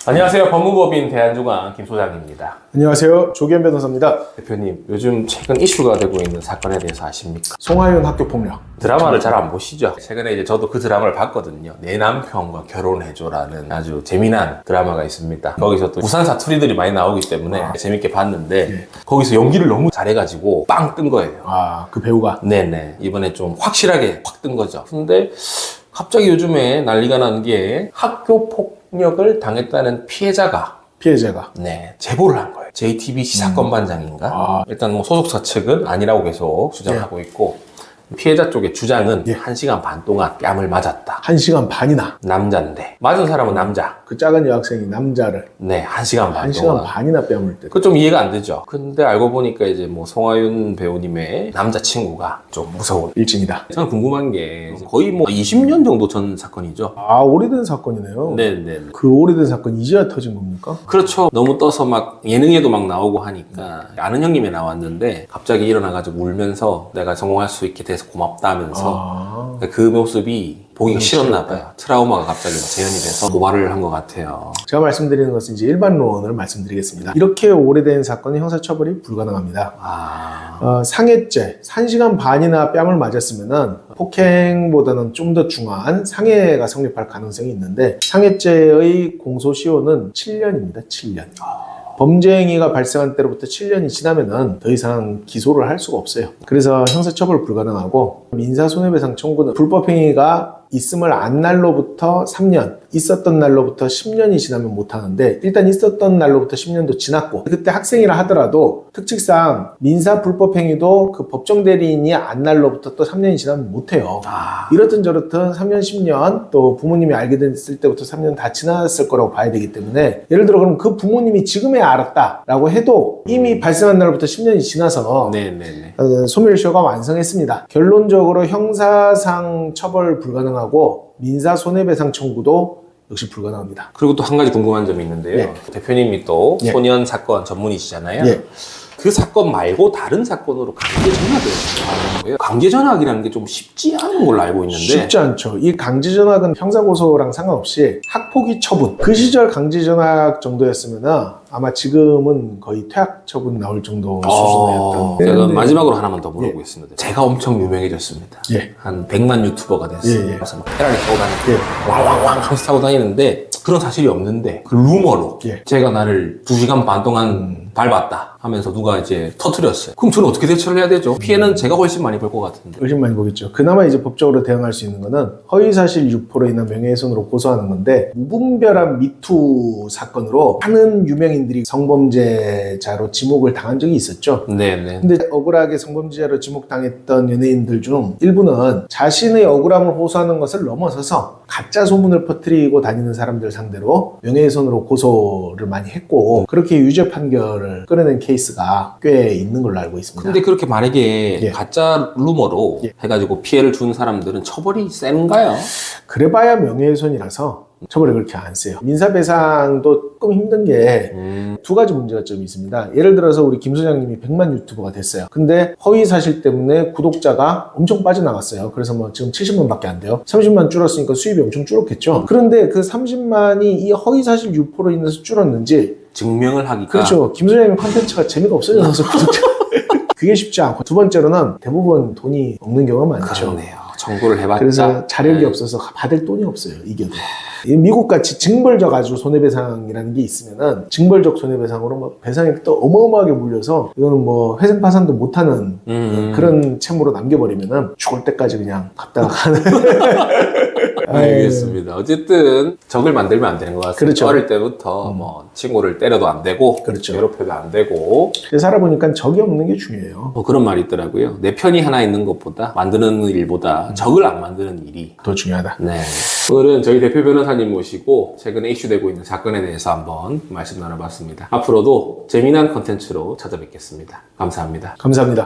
안녕하세요. 법무법인 대한중앙 김 소장입니다. 안녕하세요. 조기현 변호사입니다. 대표님, 요즘 최근 이슈가 되고 있는 사건에 대해서 아십니까? 송하윤 학교폭력. 드라마를 잘 안 보시죠? 최근에 이제 저도 그 드라마를 봤거든요. 내 남편과 결혼해줘라는 아주 재미난 드라마가 있습니다. 거기서 또 부산 사투리들이 많이 나오기 때문에 재밌게 봤는데 거기서 연기를 너무 잘해가지고 빵 뜬 거예요. 그 배우가. 네네. 이번에 좀 확실하게 확 뜬 거죠. 근데 갑자기 요즘에 난리가 난 게 학교 폭력을 당했다는 피해자가 네, 제보를 한 거예요. JTBC 사건반장인가? 일단 뭐 소속사 측은 아니라고 계속 주장하고 있고, 피해자 쪽의 주장은 1시간 반 동안 뺨을 맞았다. 1시간 반이나. 남자인데. 맞은 사람은 남자. 그 작은 여학생이 남자를. 네, 1시간 반 1시간 동안. 반이나 뺨을 때. 그거 좀 이해가 안 되죠. 근데 알고 보니까 이제 뭐 송하윤 배우님의 남자친구가 좀 무서운. 일진이다. 저는 궁금한 게 거의 뭐 20년 정도 전 사건이죠. 오래된 사건이네요. 네네. 그 오래된 사건이 이제야 터진 겁니까? 그렇죠. 너무 떠서 막 예능에도 막 나오고 하니까 아는 형님이 나왔는데 갑자기 일어나가지고 울면서 내가 성공할 수 있게 돼서 고맙다 하면서 그 모습이 보기가 싫었나 봐요. 트라우마가 갑자기 재현이 돼서 고발을 한 것 같아요. 제가 말씀드리는 것은 이제 일반론을 말씀드리겠습니다. 이렇게 오래된 사건은 형사처벌이 불가능합니다. 상해죄, 1시간 반이나 뺨을 맞았으면은 폭행보다는 좀 더 중한 상해가 성립할 가능성이 있는데 상해죄의 공소시효는 7년입니다. 7년. 범죄 행위가 발생한 때로부터 7년이 지나면은 더 이상 기소를 할 수가 없어요. 그래서 형사처벌 불가능하고 민사손해배상 청구는 불법행위가 있음을 안 날로부터 3년, 있었던 날로부터 10년이 지나면 못하는데 일단 있었던 날로부터 10년도 지났고 그때 학생이라 하더라도 특칙상 민사 불법행위도 그 법정 대리인이 안 날로부터 또 3년이 지나면 못해요. 이렇든 저렇든 3년, 10년 또 부모님이 알게 됐을 때부터 3년 다 지났을 거라고 봐야 되기 때문에 예를 들어 그럼 그 부모님이 지금에 알았다라고 해도 이미 발생한 날로부터 10년이 지나서 소멸시효가 완성했습니다. 결론적으로 형사상 처벌 불가능하고 민사 손해배상 청구도 역시 불가능합니다. 그리고 또 한 가지 궁금한 점이 있는데요. 대표님이 또 소년 사건 전문이시잖아요. 그 사건 말고 다른 사건으로 강제 전학을 하는 거예요. 강제 전학이라는 게 좀 쉽지 않은 걸로 알고 있는데 쉽지 않죠. 이 강제 전학은 형사고소랑 상관없이 학폭위 처분. 그 시절 강제 전학 정도였으면 아마 지금은 거의 퇴학 처분 나올 정도 수준이었던. 제가 마지막으로 하나만 더 물어보겠습니다. 제가 엄청 유명해졌습니다. 한 100만 유튜버가 됐어요. 그래서 막 페라리 타고 다니고 왕왕왕 하면서 타고 다니는데 그런 사실이 없는데 그 루머로 제가 나를 2시간 반 동안 밟았다 하면서 누가 이제 터뜨렸어요. 그럼 저는 어떻게 대처를 해야 되죠? 피해는 제가 훨씬 많이 볼 것 같은데. 훨씬 많이 보겠죠. 그나마 이제 법적으로 대응할 수 있는 거는 허위사실 유포로 인한 명예훼손으로 고소하는 건데 무분별한 미투 사건으로 많은 유명인들이 성범죄자로 지목을 당한 적이 있었죠. 근데 억울하게 성범죄자로 지목당했던 연예인들 중 일부는 자신의 억울함을 호소하는 것을 넘어서서 가짜 소문을 퍼뜨리고 다니는 사람들 상대로 명예훼손으로 고소를 많이 했고 그렇게 유죄 판결을 끌어낸 케이스가 꽤 있는 걸로 알고 있습니다. 근데 그렇게 만약에 가짜 루머로 해가지고 피해를 준 사람들은 처벌이 센가요? 그래봐야 명예훼손이라서 처벌이 그렇게 안 세요. 민사배상도 조금 힘든 게 두 가지 문제가 좀 있습니다. 예를 들어서 우리 김 소장님이 100만 유튜버가 됐어요. 근데 허위 사실 때문에 구독자가 엄청 빠져나갔어요. 그래서 뭐 지금 70만 밖에 안 돼요. 30만 줄었으니까 수입이 엄청 줄었겠죠. 그런데 그 30만이 이 허위 사실 유포로 인해서 줄었는지 증명을 하기가 그렇죠. 김 소장님 콘텐츠가 재미가 없어져서 구독자 그게 쉽지 않고 두 번째로는 대부분 돈이 없는 경우가 많죠. 그러네요. 청구를 해봤자 그래서 자력이 없어서 받을 돈이 없어요. 이겨도. 미국같이 징벌적 아주 손해배상이라는 게 있으면은 징벌적 손해배상으로 뭐 배상이 또 어마어마하게 물려서 이거는 뭐 회생파산도 못하는 그런 채무로 남겨버리면은 죽을 때까지 그냥 갔다가 가는. 알겠습니다. 어쨌든 적을 만들면 안 되는 것 같습니다. 그렇죠. 어릴 때부터 뭐 친구를 때려도 안 되고 괴롭혀도 안 되고 살아보니까 적이 없는 게 중요해요. 뭐 그런 말이 있더라고요. 내 편이 하나 있는 것보다 만드는 일보다 적을 안 만드는 일이 더 중요하다. 오늘은 저희 대표 변호사님 모시고 최근에 이슈되고 있는 사건에 대해서 한번 말씀 나눠봤습니다. 앞으로도 재미난 컨텐츠로 찾아뵙겠습니다. 감사합니다. 감사합니다.